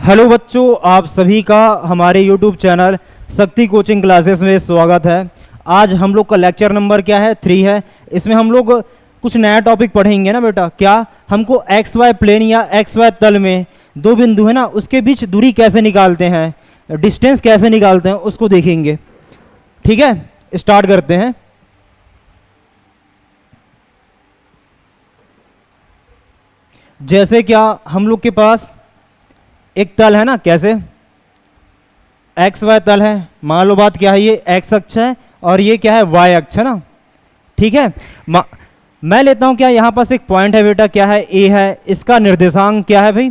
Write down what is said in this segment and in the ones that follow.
Hello बच्चों, आप सभी का हमारे यूट्यूब चैनल शक्ति कोचिंग क्लासेस में स्वागत है। आज हम लोग का लेक्चर नंबर क्या है? 3 है। इसमें हम लोग कुछ नया टॉपिक पढ़ेंगे ना बेटा। क्या हमको एक्स वाई प्लेन या एक्स वाई तल में दो बिंदु है ना, उसके बीच दूरी कैसे निकालते हैं, डिस्टेंस कैसे निकालते हैं, उसको देखेंगे। ठीक है, स्टार्ट करते हैं। जैसे क्या हम लोग के पास एक तल है ना, कैसे एक्स वाई तल है। मान लो बात क्या है, ये एक्स अक्ष है और ये क्या है, वाई अक्ष है ना। ठीक है, मैं लेता हूं क्या, यहां पास एक पॉइंट है बेटा, क्या है, ए है। इसका निर्देशांक क्या है भाई,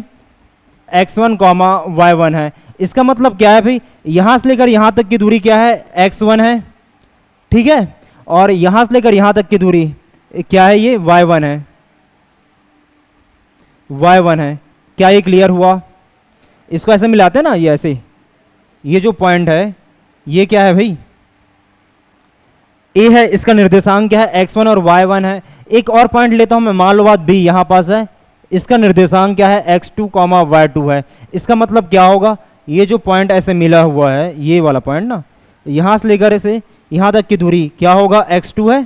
x1 कॉमा y1 है। इसका मतलब क्या है भाई, यहां से लेकर यहां तक की दूरी क्या है, x1 है। ठीक है, और यहां से लेकर यहां तक की दूरी क्या है, ये y1 है। y1 है। क्या ये क्लियर हुआ? इसको ऐसे मिलाते हैं ना, ये ऐसे, ये जो पॉइंट है ये क्या है भाई, ए है। इसका निर्देशांक क्या है, x1 और y1 है। एक और पॉइंट लेता हूं मैं, मान लो बात बी यहां पास है। इसका निर्देशांक क्या है, x2 कॉमा y2 है। इसका मतलब क्या होगा, ये जो पॉइंट ऐसे मिला हुआ है, ये वाला पॉइंट ना, यहां से लेकर इसे यहां तक की दूरी क्या होगा, x2 है।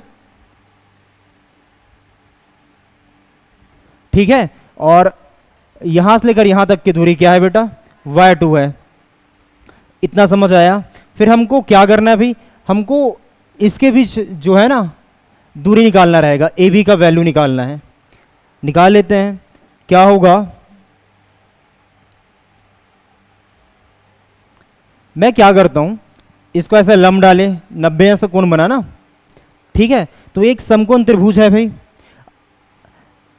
ठीक है, और यहां से लेकर यहां तक की दूरी क्या है बेटा, y2 है। इतना समझ आया? फिर हमको क्या करना है भाई, हमको इसके बीच जो है ना दूरी निकालना रहेगा, ए बी का वैल्यू निकालना है। निकाल लेते हैं। क्या होगा, मैं क्या करता हूं, इसको ऐसे लंब डाले, 90 से कोण बना ना। ठीक है, तो एक समकोण त्रिभुज है भाई,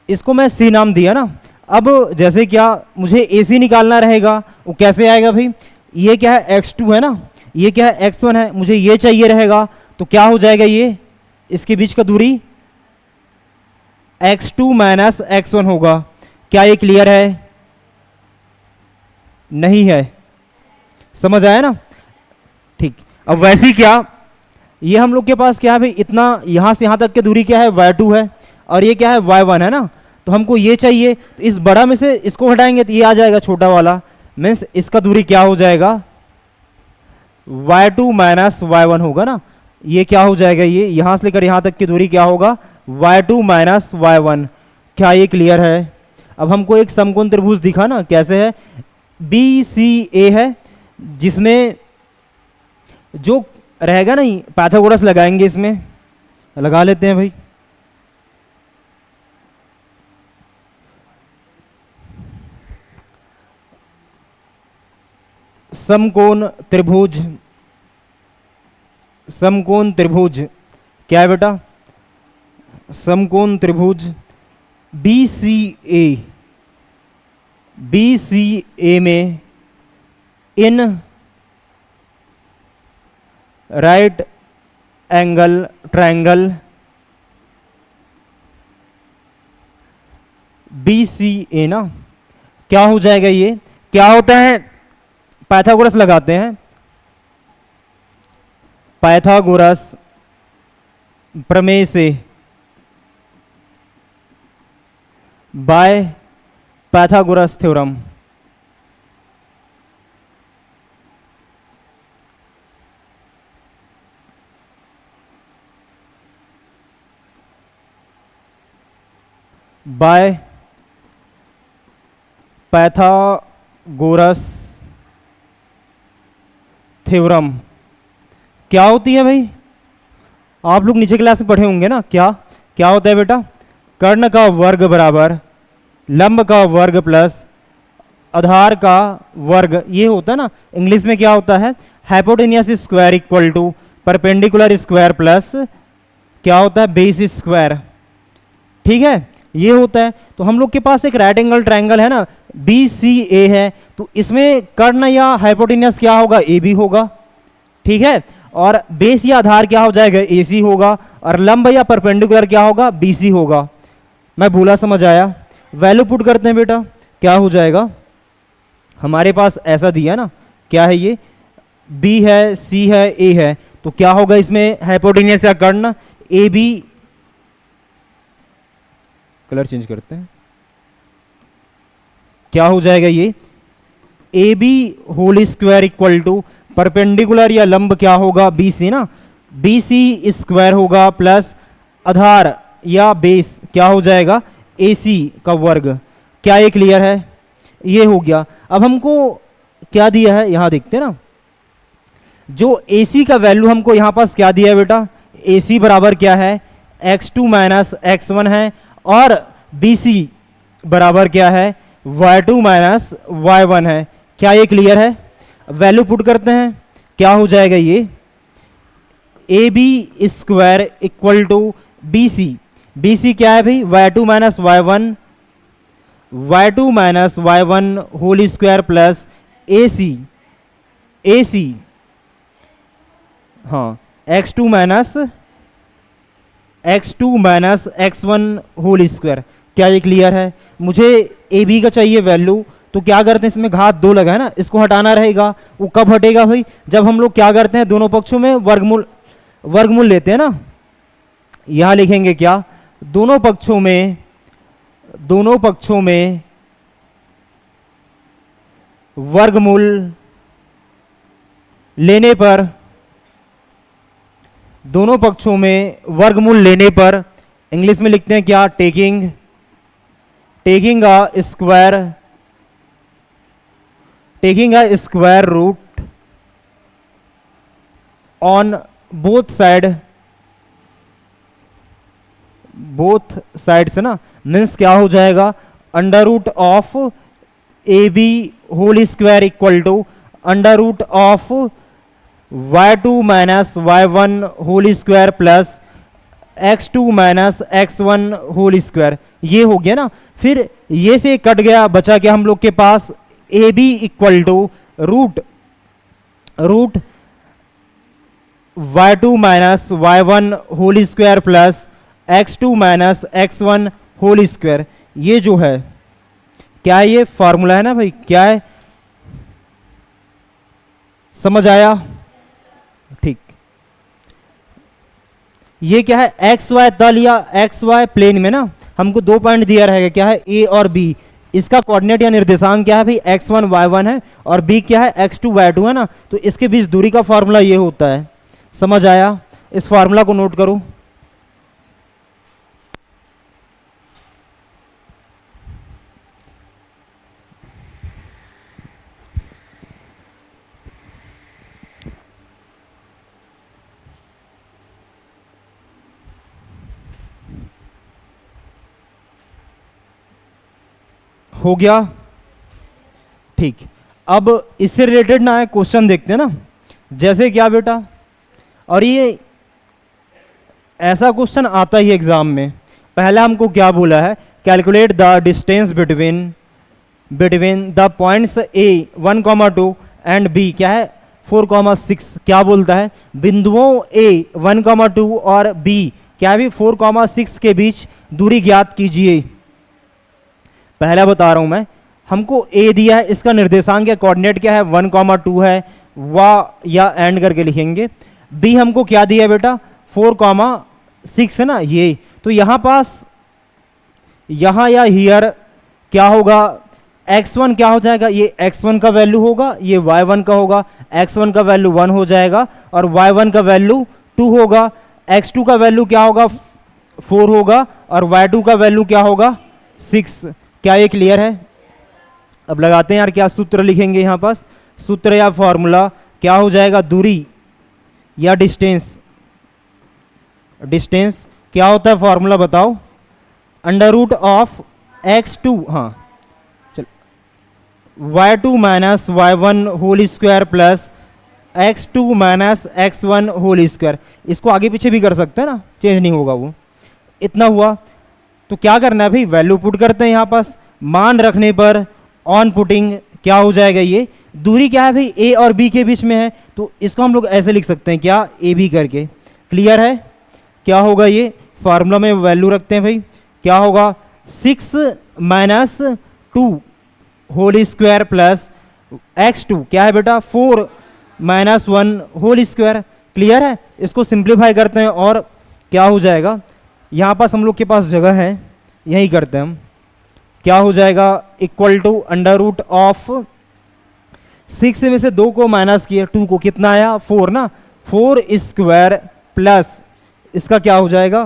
इसको मैं सी नाम दिया ना। अब जैसे क्या मुझे ए सी निकालना रहेगा, वो कैसे आएगा भाई, ये क्या है, x2 है ना, ये क्या है, x1 है। मुझे ये चाहिए रहेगा, तो क्या हो जाएगा, ये इसके बीच का दूरी x2 माइनस x1 होगा। क्या ये क्लियर है? नहीं है। समझ आया ना? ठीक। अब वैसे ही क्या, ये हम लोग के पास क्या है भाई, इतना यहां से यहां तक की दूरी क्या है, y2 है, और ये क्या है, y1 है ना। तो हमको ये चाहिए, तो इस बड़ा में से इसको हटाएंगे तो ये आ जाएगा छोटा वाला, मीन्स इसका दूरी क्या हो जाएगा, y2 माइनस y1 होगा ना। ये क्या हो जाएगा, ये यहां से लेकर यहां तक की दूरी क्या होगा, y2 माइनस y1। क्या ये क्लियर है? अब हमको एक समकोण त्रिभुज दिखा ना, कैसे है, बी सी ए है, जिसमें जो रहेगा ना, पाइथागोरस लगाएंगे, इसमें लगा लेते हैं भाई। समकोण त्रिभुज, समकोण त्रिभुज क्या है बेटा, समकोण त्रिभुज B C A. B C A में in right angle triangle B C A ना, क्या हो जाएगा, ये क्या होता है, पाइथागोरस लगाते हैं। पाइथागोरस प्रमेय से, by Pythagoras theorem, by Pythagoras theorem. क्या होती है भाई, आप लोग नीचे क्लास में पढ़े होंगे ना। क्या क्या होता है बेटा, कर्ण का वर्ग बराबर लंब का वर्ग प्लस आधार का वर्ग, ये होता है ना। इंग्लिश में क्या होता है, hypotenuse square equal to perpendicular square plus क्या होता है, बेस स्क्वायर। ठीक है, ये होता है। तो हम लोग के पास एक राइट एंगल ट्रायंगल है ना, बी सी ए है, तो इसमें कर्ण या हाइपोटेनियस क्या होगा, ए बी होगा। ठीक है, और बेस या आधार क्या हो जाएगा, ए सी होगा, और लंब या परपेंडिकुलर क्या होगा, बी सी होगा। मैं भूला, समझ आया? वैल्यू पुट करते हैं बेटा, क्या हो जाएगा, हमारे पास ऐसा दिया ना, क्या है ये, बी है, सी है, ए है, तो क्या होगा इसमें, हाइपोटेनियस या कर्ण, ए बी, कलर चेंज करते हैं, क्या हो जाएगा, ये A B whole square equal to perpendicular या लंब क्या होगा बी सी ना, बी सी स्क्वायर होगा प्लस आधार या बेस क्या हो जाएगा ए सी का वर्ग। क्या ये क्लियर है? ये हो गया। अब हमको क्या दिया है यहां देखते हैं ना, जो ए सी का वैल्यू हमको यहां पास क्या दिया है बेटा, ए सी बराबर क्या है x2 माइनस x1 है, और बी सी बराबर क्या है y2 माइनस y1 है। क्या ये क्लियर है? वैल्यू पुट करते हैं, क्या हो जाएगा ये A B square equal to B C, B C क्या है भाई y2 minus y1, y2 minus y1 whole square plus A C, A C हाँ x2 minus x1 whole square. क्या ये क्लियर है? मुझे ए बी का चाहिए वैल्यू, तो क्या करते हैं इसमें घात 2 लगा है ना, इसको हटाना रहेगा। वो कब हटेगा भाई, जब हम लोग क्या करते हैं दोनों पक्षों में वर्गमूल लेते हैं ना। यहां लिखेंगे क्या, दोनों पक्षों में वर्गमूल लेने पर, दोनों पक्षों में वर्गमूल लेने पर इंग्लिश में लिखते हैं क्या, taking a square root on both sides ना, मीन्स क्या हो जाएगा under root of A B whole square equal to under root of y2 minus y1 whole square plus x2 minus x1 whole square. ये हो गया ना। फिर ये से कट गया, बचा क्या हम लोग के पास A B equal to root y2 minus y1 whole square plus x2 minus x1 whole square. ये जो है क्या है, ये फॉर्मूला है ना भाई, क्या है समझ आया? ठीक। ये क्या है एक्स वाई तल या एक्स वाई प्लेन में ना हमको 2 पॉइंट दिया रहेगा, क्या है ए और बी। इसका कोऑर्डिनेट या निर्देशांक क्या है भाई x1 y1 है, और b क्या है x2 y2 है ना। तो इसके बीच दूरी का फॉर्मूला ये होता है। समझ आया? इस फॉर्मूला को नोट करो। हो गया? ठीक। अब इससे रिलेटेड ना एक क्वेश्चन देखते हैं ना, जैसे क्या बेटा, और ये ऐसा क्वेश्चन आता ही एग्जाम में। पहला हमको क्या बोला है, calculate the distance between the points A 1,2 and B क्या है 4,6। क्या बोलता है, बिंदुओं ए 1,2 और बी क्या भी 4,6 के बीच दूरी ज्ञात कीजिए। पहला बता रहा हूं मैं, हमको ए दिया है, इसका निर्देशांक या कोऑर्डिनेट क्या है 1,2 है, वा या एंड करके लिखेंगे। बी हमको क्या दिया है बेटा 4,6 है ना ये। तो यहां पास यहां या हियर क्या होगा, x1 क्या हो जाएगा, ये x1 का वैल्यू होगा, ये y1 का होगा। x1 का वैल्यू 1 हो जाएगा और y1 का वैल्यू 2 होगा। x2 का वैल्यू क्या होगा 4 होगा और y2 का वैल्यू क्या होगा 6। क्या ये क्लियर है? अब लगाते हैं यार, क्या सूत्र लिखेंगे यहां पास, सूत्र या फॉर्मूला क्या हो जाएगा, दूरी या डिस्टेंस क्या होता है फॉर्मूला बताओ, अंडर रूट ऑफ x2 हाँ चल y2 minus y1 whole square plus x2 minus x1 whole square. इसको आगे पीछे भी कर सकते हैं ना, चेंज नहीं होगा वो। इतना हुआ। तो क्या करना है भाई, वैल्यू पुट करते हैं यहां पास, मान रखने पर ऑन पुटिंग क्या हो जाएगा, ये दूरी क्या है भाई ए और बी के बीच में है, तो इसको हम लोग ऐसे लिख सकते हैं क्या ए बी करके। क्लियर है? क्या होगा, ये फार्मूला में वैल्यू रखते हैं भाई, क्या होगा 6 minus 2 whole square plus x2 क्या है बेटा 4 माइनस 1 होल स्क्वायर। क्लियर है? इसको सिंप्लीफाई करते हैं और क्या हो जाएगा, यहाँ पास हम लोग के पास जगह है, यही करते हैं हम। क्या हो जाएगा, equal to under root of 6 में से 2 को माइनस किया, 2 को, कितना आया 4 ना, 4 स्क्वायर प्लस इसका क्या हो जाएगा,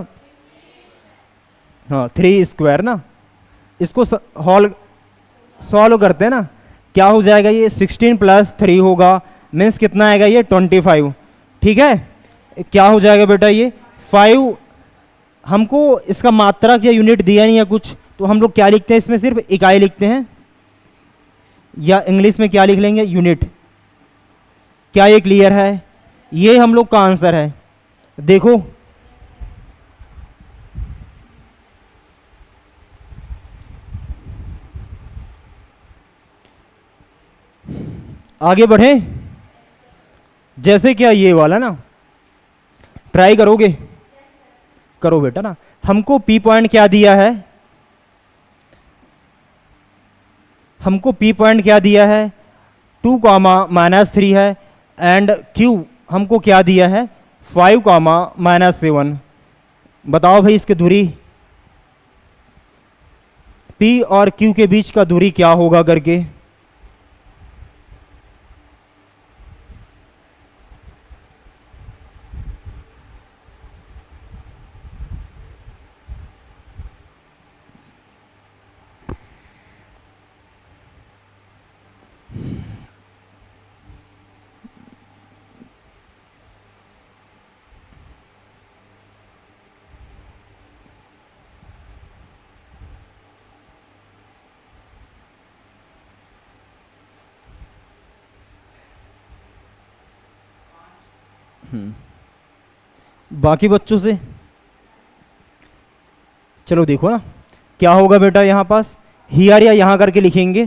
हाँ 3 स्क्वायर ना, इसको सॉल्व करते हैं ना, क्या हो जाएगा ये 16 प्लस 3 होगा, मीन्स कितना आएगा ये 25। ठीक है, क्या हो जाएगा बेटा ये 5। हमको इसका मात्रक या यूनिट दिया नहीं है कुछ, तो हम लोग क्या लिखते हैं इसमें, सिर्फ इकाई लिखते हैं, या इंग्लिश में क्या लिख लेंगे, यूनिट। क्या ये क्लियर है, ये हम लोग का आंसर है। देखो आगे बढ़े, जैसे क्या ये वाला ना, ट्राई करोगे, करो बेटा ना। हमको पी पॉइंट क्या दिया है, हमको पी पॉइंट क्या दिया है 2 कॉमा -3 है, एंड क्यू हमको क्या दिया है 5 कॉमा -7। बताओ भाई इसकी दूरी, पी और क्यू के बीच का दूरी क्या होगा करके। बाकी बच्चों से चलो देखो ना, क्या होगा बेटा यहाँ पास, हियर या यहाँ करके लिखेंगे,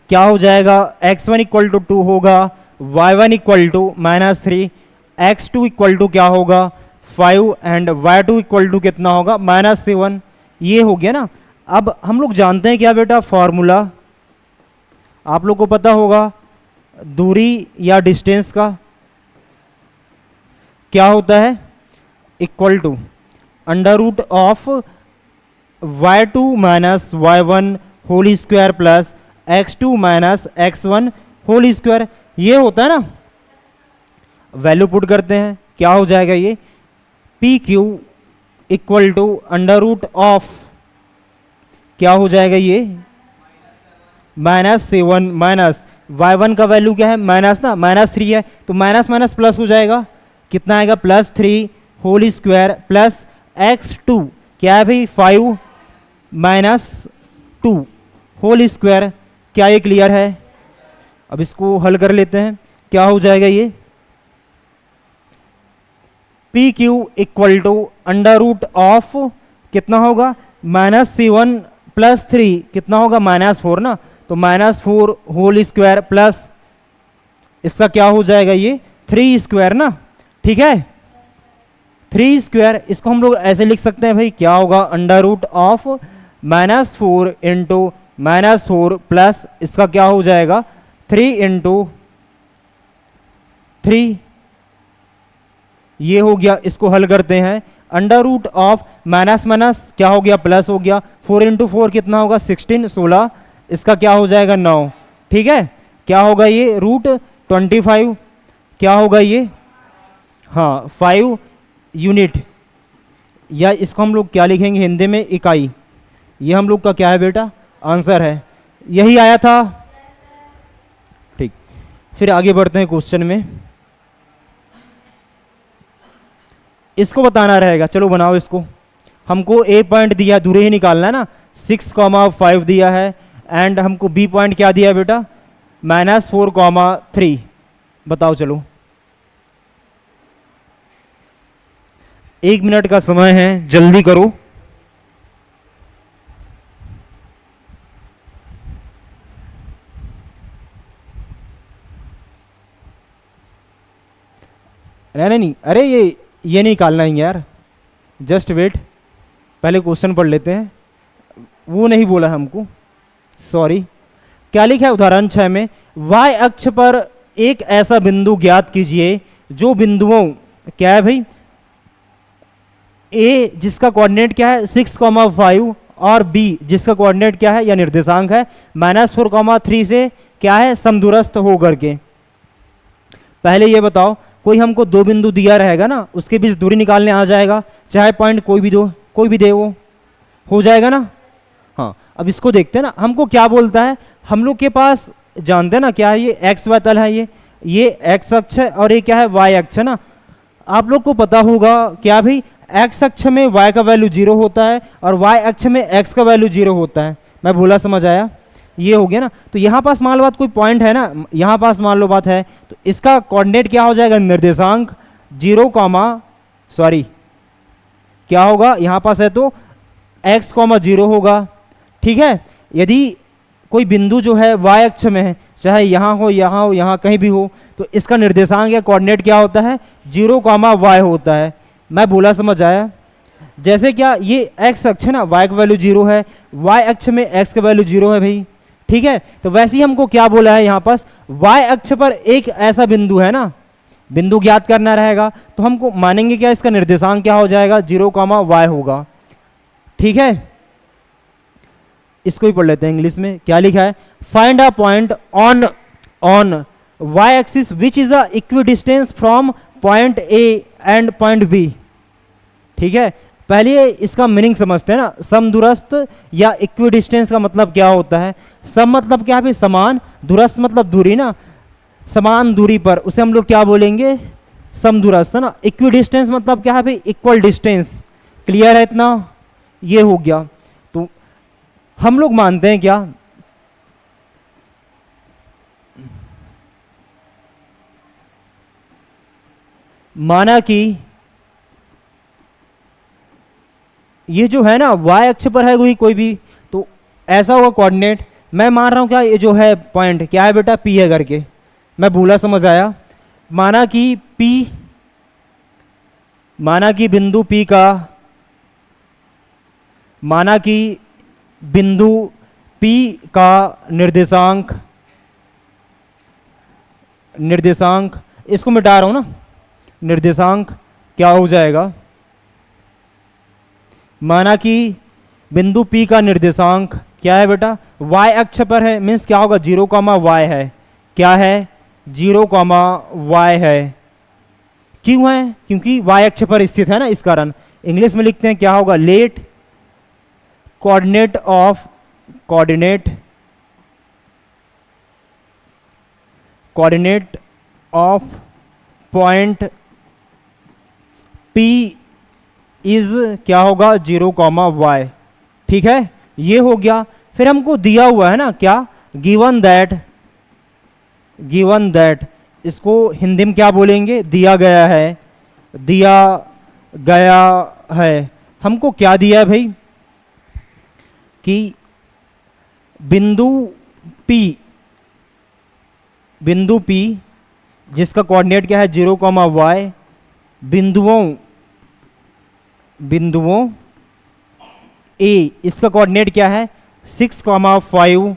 क्या हो जाएगा x1 इक्वल टू 2 होगा, y1 equal to -3, x2 equal to क्या होगा 5, एंड y2 इक्वल टू कितना होगा -7। ये हो गया ना। अब हम लोग जानते हैं क्या बेटा फॉर्मूला, आप लोग को पता होगा, दूरी या डिस्टेंस का क्या होता है, equal to under root of y2 minus y1 whole square plus x2 minus x1 whole square. ये होता है ना, वैल्यू पुट करते हैं, क्या हो जाएगा ये P Q equal to under root of, क्या हो जाएगा ये -7 माइनस y1 का वैल्यू क्या है माइनस ना, -3 है, तो माइनस माइनस प्लस हो जाएगा, कितना आएगा +3 होल स्क्वायर प्लस x2 क्या है भाई 5 -2 होल स्क्वायर। क्या ये क्लियर है। अब इसको हल कर लेते हैं, क्या हो जाएगा ये P Q equal to under root of कितना होगा -7 प्लस 3 कितना होगा -4 ना, तो -4 होल स्क्वायर प्लस इसका क्या हो जाएगा ये 3 स्क्वायर ना। ठीक है, 3 स्क्वायर, इसको हम लोग ऐसे लिख सकते हैं भाई, क्या होगा under root of -4 into -4 plus इसका क्या हो जाएगा 3 इंटू 3। ये हो गया, इसको हल करते हैं, under root of minus minus क्या हो गया प्लस हो गया, 4 इंटू 4 कितना होगा 16 16, इसका क्या हो जाएगा 9। ठीक है, क्या होगा ये रूट 25, क्या होगा ये हाँ 5 यूनिट, या इसको हम लोग क्या लिखेंगे हिंदी में इकाई। ये हम लोग का क्या है बेटा आंसर है, यही आया था। ठीक, फिर आगे बढ़ते हैं क्वेश्चन में, इसको बताना रहेगा। चलो बनाओ इसको, हमको ए पॉइंट दिया दूरी ही निकालना है ना, 6,5 दिया है, एंड हमको बी पॉइंट क्या दिया बेटा -4,3। बताओ चलो, 1 मिनट का समय है, जल्दी करो। नहीं, अरे ये नहीं निकालना है यार, जस्ट वेट, पहले क्वेश्चन पढ़ लेते हैं। वो नहीं बोला हमको, सॉरी। क्या लिखा है उदाहरण 6 में, y अक्ष पर एक ऐसा बिंदु ज्ञात कीजिए जो बिंदुओं क्या है भाई ए जिसका कोऑर्डिनेट क्या है 6,5 और बी जिसका कोऑर्डिनेट क्या है या निर्देशांक है -4,3 से क्या है, समदूरस्थ हो करके। पहले ये बताओ, कोई हमको दो बिंदु दिया रहेगा ना, उसके बीच दूरी निकालने आ जाएगा, चाहे पॉइंट कोई भी दो, कोई भी दे, वो हो जाएगा ना। हाँ, अब इसको देखते हैं ना, हमको क्या बोलता है, हम लोग के पास जानते हैं ना क्या है, ये एक्स वाई तल है, ये एक्स अक्ष है और ये क्या है, वाई अक्ष है ना। आप लोग को पता होगा क्या भाई, एक्स अक्ष में वाई का वैल्यू 0 होता है और वाई अक्ष में एक्स का वैल्यू 0 होता है। मैं बोला समझ आया, ये हो गया ना। तो यहाँ पास मान लो बात कोई पॉइंट है ना, यहाँ पास मान लो बात है, तो इसका कोऑर्डिनेट क्या हो जाएगा, निर्देशांक 0, सॉरी क्या होगा, यहाँ पास है तो x, 0 होगा। ठीक है, यदि कोई बिंदु जो है y अक्ष में है, चाहे यहाँ हो, यहाँ हो, यहाँ कहीं भी हो, तो इसका निर्देशांक या कोऑर्डिनेट क्या होता है, 0, y होता है। मैं बोला समझ आया। जैसे क्या ये x अक्ष है ना, y का वैल्यू 0 है, y अक्ष में x का वैल्यू 0 है भाई। ठीक है, तो वैसे ही हमको क्या बोला है यहाँ पास, y अक्ष पर एक ऐसा बिंदु है ना, बिंदु ज्ञात करना रहेगा, तो हमको मानेंगे क्या, इसका निर्देशांक क्या हो जाएगा, 0, y होगा। ठीक है, इसको ही पढ़ लेते हैं इंग्लिश में, क्या लिखा है, find a point on y axis which is a equidistance from point A and point B. ठीक है, पहले इसका मीनिंग समझते हैं ना, समदूरस्थ या इक्विडिस्टेंस का मतलब क्या होता है। सम मतलब क्या है, समान, दूरस्थ मतलब दूरी ना, समान दूरी पर, उसे हम लोग क्या बोलेंगे, समदूरस्थ ना। इक्विडिस्टेंस मतलब क्या है भाई, इक्वल डिस्टेंस। क्लियर है इतना, ये हो गया। तो हम लोग मानते हैं क्या, माना कि ये जो है ना y अक्ष पर है कोई भी, तो ऐसा होगा कोऑर्डिनेट। मैं मान रहा हूं क्या, ये जो है पॉइंट क्या है बेटा, P है करके। मैं बोला समझ आया। माना कि बिंदु P का, माना कि बिंदु P का निर्देशांक, इसको मिटा रहा हूं ना, निर्देशांक क्या हो जाएगा, माना कि बिंदु P का निर्देशांक क्या है बेटा, y अक्ष पर है, मीन्स क्या होगा, 0, y है। क्या है, 0, y है। क्यों है, क्योंकि y अक्ष पर स्थित है ना, इस कारण। इंग्लिश में लिखते हैं क्या होगा, let coordinate of point P is क्या होगा, 0, y। ठीक है, ये हो गया। फिर हमको दिया हुआ है ना क्या, गिवन दैट, इसको हिंदी में क्या बोलेंगे, दिया गया है। हमको क्या दिया है भाई, कि बिंदु P जिसका कोऑर्डिनेट क्या है, 0, y, बिंदुओं A, इसका कोऑर्डिनेट क्या है, 6, 5,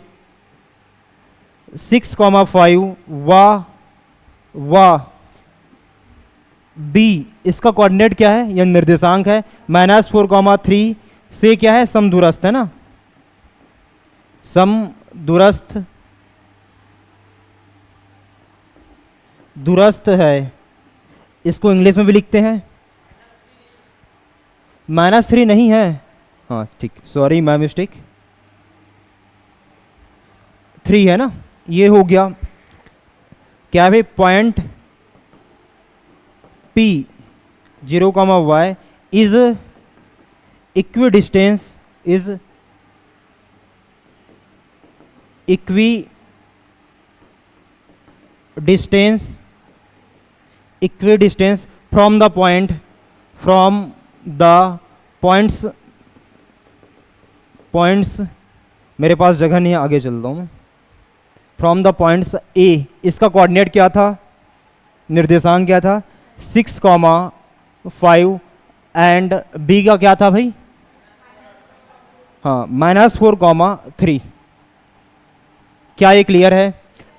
व B, इसका कोऑर्डिनेट क्या है, यह निर्देशांक है, -4, 3 से क्या है, समदूरस्थ है ना, दूरस्थ है। इसको इंग्लिश में भी लिखते हैं, -3 नहीं है, हाँ ठीक, सॉरी माय मिस्टेक, 3 है ना। ये हो गया क्या भाई, point P 0, y is equidistance from the points, मेरे पास जगह नहीं है, आगे चलता हूँ। फ्रॉम द पॉइंट्स A, इसका कोऑर्डिनेट क्या था, निर्देशांक क्या था, 6, 5 एंड B का क्या था भाई, हाँ -4, 3। क्या ये क्लियर है?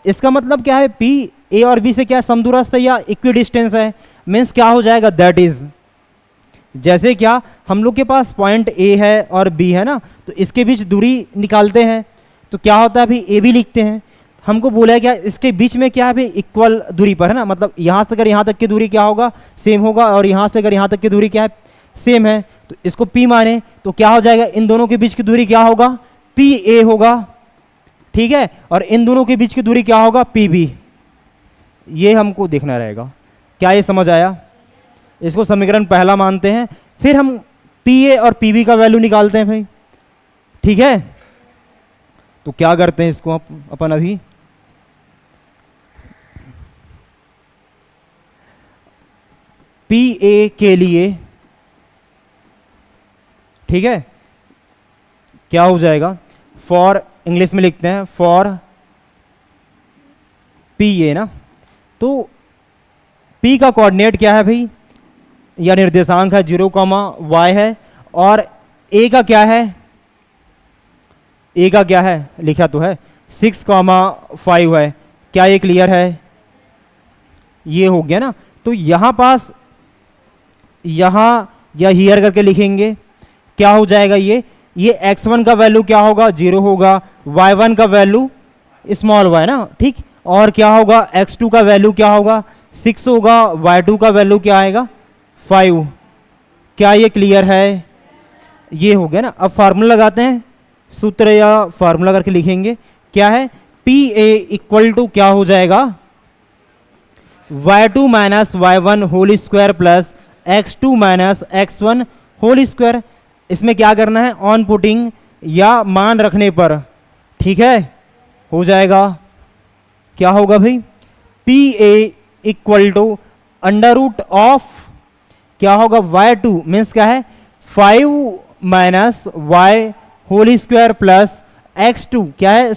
इसका मतलब क्या है, P A और B से क्या समदूरस्थ है या इक्विडिस्टेंस है, मीन्स क्या हो जाएगा, दैट इज, जैसे क्या हम लोग के पास पॉइंट A है और B है ना, तो इसके बीच दूरी निकालते हैं, तो क्या होता है अभी A B लिखते हैं। हमको बोला है क्या, इसके बीच में क्या है भाई, इक्वल दूरी पर है ना, मतलब यहाँ से अगर यहाँ तक की दूरी क्या होगा, सेम होगा, और यहाँ से अगर यहाँ तक की दूरी क्या है, सेम है। तो इसको P माने तो क्या हो जाएगा, इन दोनों के बीच की दूरी क्या होगा, PA होगा, ठीक है, और इन दोनों के बीच की दूरी क्या होगा, PB। ये हमको देखना रहेगा। क्या ये समझ आया? इसको समीकरण पहला मानते हैं, फिर हम PA और PB का वैल्यू निकालते हैं भाई, ठीक है। तो क्या करते हैं इसको अपन अभी, PA के लिए, ठीक है, क्या हो जाएगा, फॉर, इंग्लिश में लिखते हैं फॉर PA ना, तो P का कोऑर्डिनेट क्या है भाई, या निर्देशांक है 0, y है, और A का क्या है, A का क्या है, लिखा तो है 6, 5 है। क्या ये क्लियर है? ये हो गया ना। तो यहां पास, यहां या हियर करके लिखेंगे, क्या हो जाएगा ये x1 का वैल्यू क्या होगा, 0 होगा, y1 का वैल्यू स्मॉल y ना, ठीक, और क्या होगा, x2 का वैल्यू क्या होगा, 6 होगा, y2 का वैल्यू क्या आएगा, 5। क्या ये क्लियर है? ये हो गया ना। अब फार्मूला लगाते हैं, सूत्र या फार्मूला करके लिखेंगे, क्या है, PA इक्वल टू क्या हो जाएगा, y2 minus y1 whole square plus x2 minus x1 whole square. इसमें क्या करना है, ऑन पुटिंग या मान रखने पर, ठीक है, हो जाएगा। क्या होगा भाई, PA equal to under root of क्या होगा, y2 मीन्स क्या है, 5 minus y whole square plus x2 क्या है,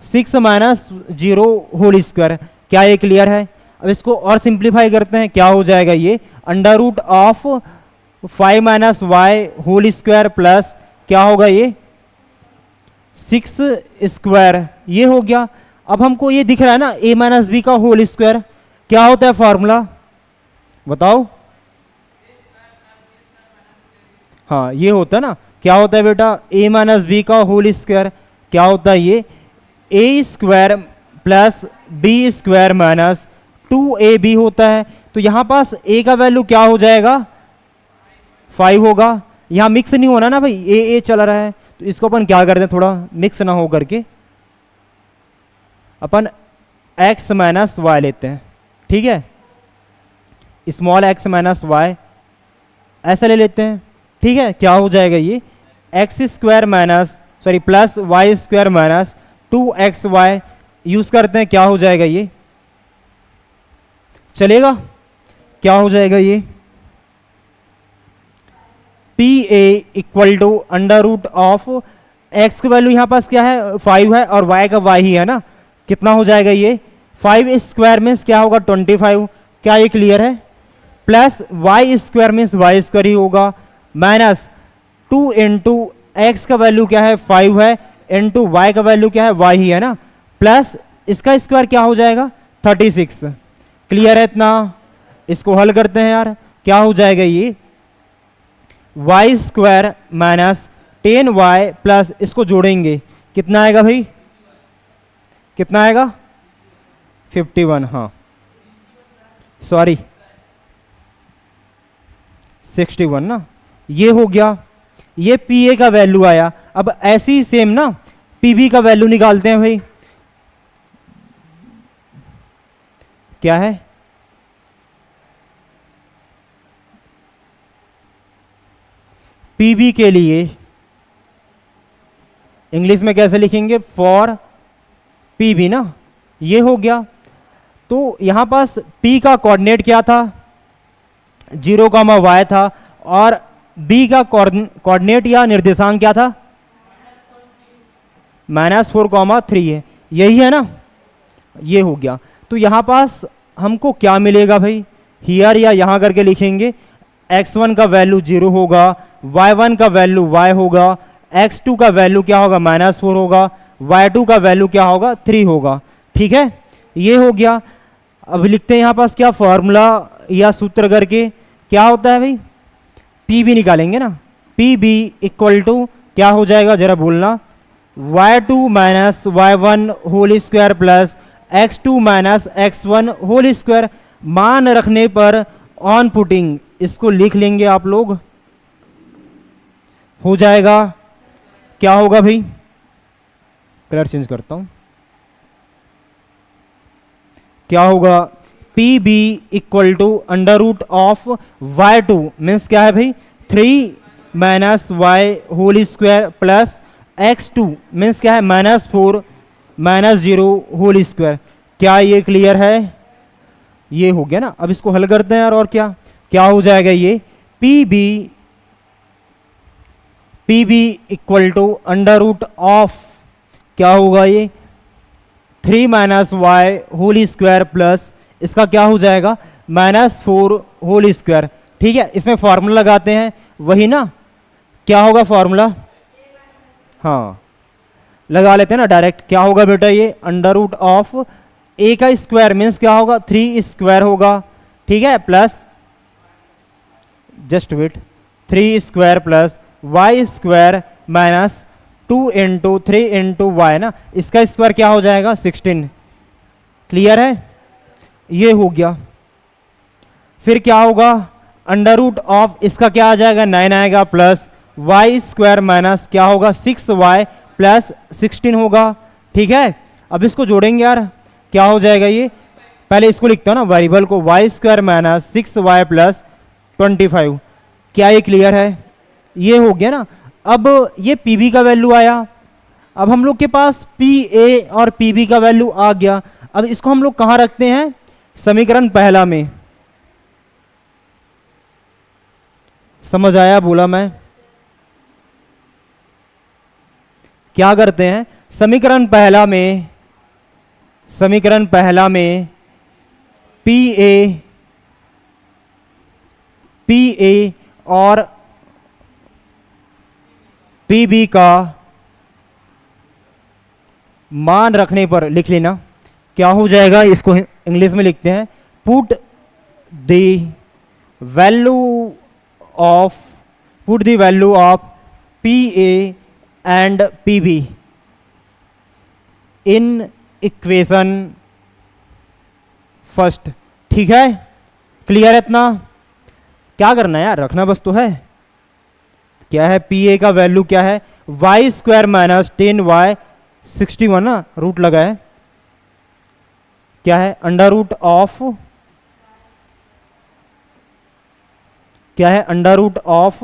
6 माइनस 0 होल स्क्वायर। क्या ये क्लियर है? अब इसको और सिंप्लीफाई करते हैं, क्या हो जाएगा, ये under root of 5 minus y whole square plus क्या होगा, ये 6 स्क्वायर, ये हो गया। अब हमको ये दिख रहा है ना, a माइनस बी का होल स्क्वायर, क्या होता है फॉर्मूला बताओ? हाँ ये होता है ना, क्या होता है बेटा, a माइनस बी का होल स्क्वायर, क्या होता है ये, a square plus b square minus 2ab होता है। तो यहां पास a का वैल्यू क्या हो जाएगा, 5 होगा। यहां मिक्स नहीं होना ना भाई, a चल रहा है, तो इसको अपन क्या करते हैं, थोड़ा मिक्स ना हो करके अपन x माइनस वाई लेते हैं, ठीक है, स्मॉल x माइनस वाई ऐसा ले लेते हैं, ठीक है। क्या हो जाएगा ये, x square minus sorry plus Y square minus 2xy use करते हैं, क्या हो जाएगा ये, चलेगा? क्या हो जाएगा ये, PA equal to under root of x की वैल्यू यहां पास क्या है, 5 है, और y का y ही है ना, कितना हो जाएगा ये, 5 स्क्वायर मीन्स क्या होगा, 25। क्या ये क्लियर है? Plus Y square means Y square ही होगा, माइनस 2 इंटू एक्स का वैल्यू क्या है, 5 है, इंटू वाई का वैल्यू क्या है, y ही है ना, प्लस इसका स्क्वायर क्या हो जाएगा, 36। क्लियर है इतना? इसको हल करते हैं यार, क्या हो जाएगा ये, Y square minus 10y plus इसको जोड़ेंगे, कितना आएगा भाई, कितना आएगा, 51, हाँ सॉरी 61 ना, ये हो गया, ये PA का वैल्यू आया। अब ऐसे ही सेम ना PB का वैल्यू निकालते हैं भाई, क्या है, PB के लिए इंग्लिश में कैसे लिखेंगे, फॉर PB ना, ये हो गया। तो यहां पास P का कोऑर्डिनेट क्या था, 0, y था, और B का कोऑर्डिनेट या निर्देशांक क्या था, -4, 3 है, यही है ना, ये हो गया। तो यहां पास हमको क्या मिलेगा भाई, हियर या यहां करके लिखेंगे, x1 का वैल्यू 0 होगा, y1 का वैल्यू y होगा, x2 का वैल्यू क्या होगा, -4 होगा, y2 का वैल्यू क्या होगा, 3 होगा, ठीक है, ये हो गया। अब लिखते हैं यहां पास क्या फॉर्मूला या सूत्र करके, क्या होता है भाई, PB निकालेंगे ना, PB इक्वल टू क्या हो जाएगा, जरा बोलना, y2 minus y1 whole square plus x2 minus x1 whole square मान रखने पर ऑन पुटिंग, इसको लिख लेंगे आप लोग, हो जाएगा। क्या होगा भाई, कलर चेंज करता हूं, क्या होगा, P B equal to under root of y2 means क्या है भाई 3 minus y whole square plus x2 means क्या है -4 -0 होल स्क्वायर। क्या ये क्लियर है? ये हो गया ना। अब इसको हल करते हैं यार, और क्या क्या हो जाएगा ये, P B equal to under root of, क्या होगा ये 3 minus y whole square plus इसका क्या हो जाएगा -4 होल स्क्वायर। ठीक है, इसमें फॉर्मूला लगाते हैं, वही ना, क्या होगा फॉर्मूला, हाँ लगा लेते हैं ना डायरेक्ट। क्या होगा बेटा ये अंडर रूट ऑफ ए का स्क्वायर मीन्स क्या होगा 3 स्क्वायर होगा, ठीक है, plus just wait 3 square plus Y square minus 2 into 3 into y ना, इसका स्क्वायर क्या हो जाएगा 16। क्लियर है, ये हो गया। फिर क्या होगा अंडर रूट ऑफ इसका क्या आ जाएगा 9 आएगा प्लस वाई स्क्वायर माइनस क्या होगा 6y प्लस 16 होगा। ठीक है, अब इसको जोड़ेंगे यार, क्या हो जाएगा ये, पहले इसको लिखता हूं ना वेरिएबल को, Y square minus 6y plus 25। क्या ये क्लियर है? ये हो गया ना। अब ये पी का वैल्यू आया, अब हम लोग के पास पी ए और पी का वैल्यू आ गया। अब इसको हम लोग कहां रखते हैं, समीकरण पहला में। समझ आया बोला मैं? क्या करते हैं, समीकरण पहला में पी ए और पी बी का मान रखने पर लिख लेना। क्या हो जाएगा, इसको इंग्लिश में लिखते हैं, put the value of P A and P be in equation first. ठीक है, क्लियर है इतना? क्या करना है यार, रखना बस तो है। क्या है, पी ए का वैल्यू क्या है, वाई स्क्वायर माइनस 10y 61 ना, रूट लगा है, क्या है अंडर रूट ऑफ, क्या है under root of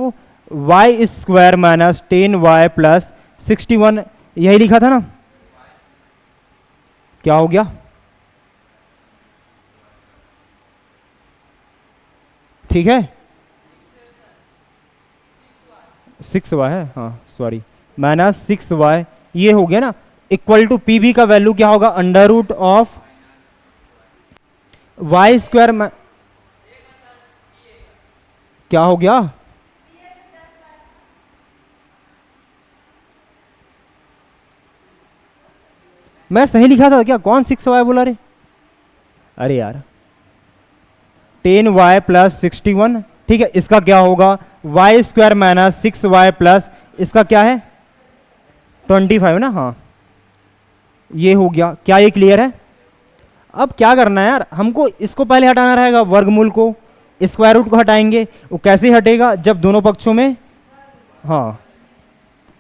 y square minus 10y plus 61, यही लिखा था ना। क्या हो गया, ठीक है 6y है, हाँ सॉरी, माइनस 6y, ये हो गया ना, इक्वल टू पी बी का वैल्यू क्या होगा under root of y square में, क्या हो गया, मैं सही लिखा था क्या, कौन 6y बोला रे, अरे यार 10y प्लस 61। ठीक है, इसका क्या होगा Y square minus 6y plus इसका क्या है 25 ना, हाँ ये हो गया। क्या ये क्लियर है? अब क्या करना है यार, हमको इसको पहले हटाना रहेगा, वर्गमूल को, स्क्वायर रूट को हटाएंगे। वो कैसे हटेगा, जब दोनों पक्षों में, हाँ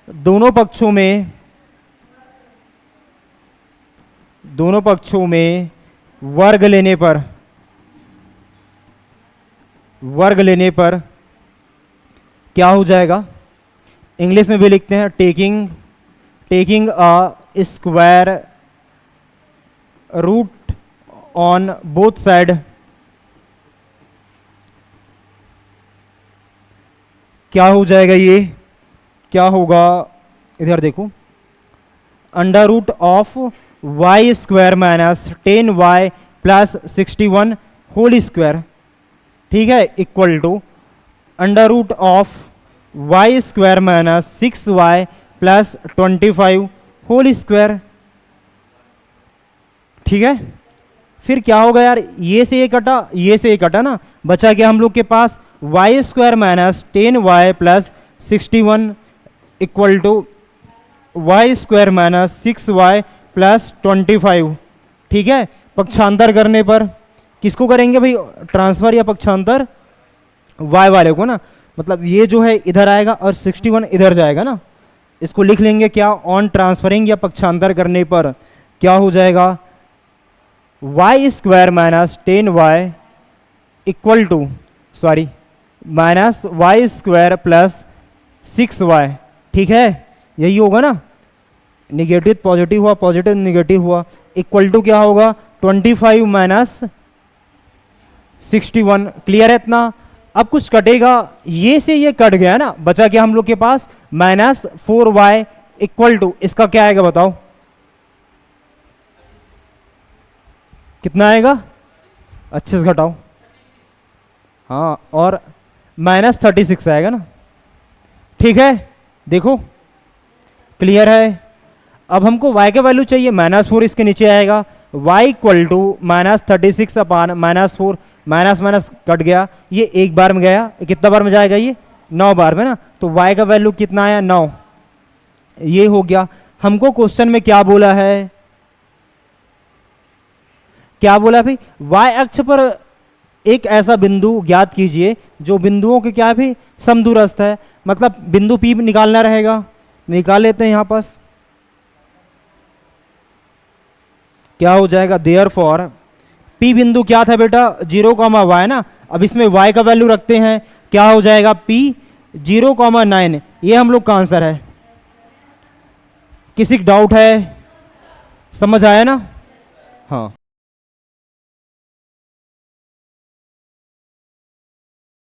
दोनों पक्षों में वर्ग लेने पर क्या हो जाएगा, इंग्लिश में भी लिखते हैं taking a square root on both side. क्या हो जाएगा ये, क्या होगा, इधर देखो, under root of y square minus 10y plus 61 whole square. ठीक है, equal to under root of y square minus 6y plus 25 whole square. ठीक है, फिर क्या होगा यार, ये से ये कटा, ये से ये कटा ना, बचा क्या हम लोग के पास Y square minus 10y plus 61 equal to Y square minus 6y plus 25। ठीक है, पक्षांतर करने पर किसको करेंगे भाई ट्रांसफर या पक्षांतर? y वाले को ना, मतलब ये जो है इधर आएगा और 61 इधर जाएगा ना, इसको लिख लेंगे क्या, ऑन ट्रांसफरिंग या पक्षांतर करने पर क्या हो जाएगा, y square minus 10y equal to sorry minus y square plus 6y। ठीक है, यही होगा ना, निगेटिव पॉजिटिव हुआ, पॉजिटिव निगेटिव हुआ, इक्वल टू क्या होगा 25 माइनस 61। क्लियर है इतना? अब कुछ कटेगा, ये से ये कट गया ना, बचा क्या हम लोग के पास माइनस 4y इक्वल टू, इसका क्या आएगा बताओ, कितना आएगा, अच्छे से घटाओ, हाँ, और माइनस 36 आएगा ना। ठीक है, देखो क्लियर है। अब हमको y का वैल्यू चाहिए, -4 इसके नीचे आएगा, y equal to minus 36 upon -4, minus minus cut गया, ये एक बार में गया, कितना बार में जाएगा ये 9 बार में ना, तो y का वैल्यू कितना आया 9। ये हो गया। हमको क्वेश्चन में क्या बोला है, क्या बोला भाई, y अक्ष पर एक ऐसा बिंदु ज्ञात कीजिए जो बिंदुओं के क्या है भाई समदूरस्थ है, मतलब बिंदु P निकालना रहेगा, निकाल लेते हैं यहां पास। क्या हो जाएगा, देयरफॉर P बिंदु क्या था बेटा 0, y ना, अब इसमें y का वैल्यू रखते हैं, क्या हो जाएगा P 0,9। ये हम लोग का आंसर है। किसी डाउट है, समझ आया ना? हाँ।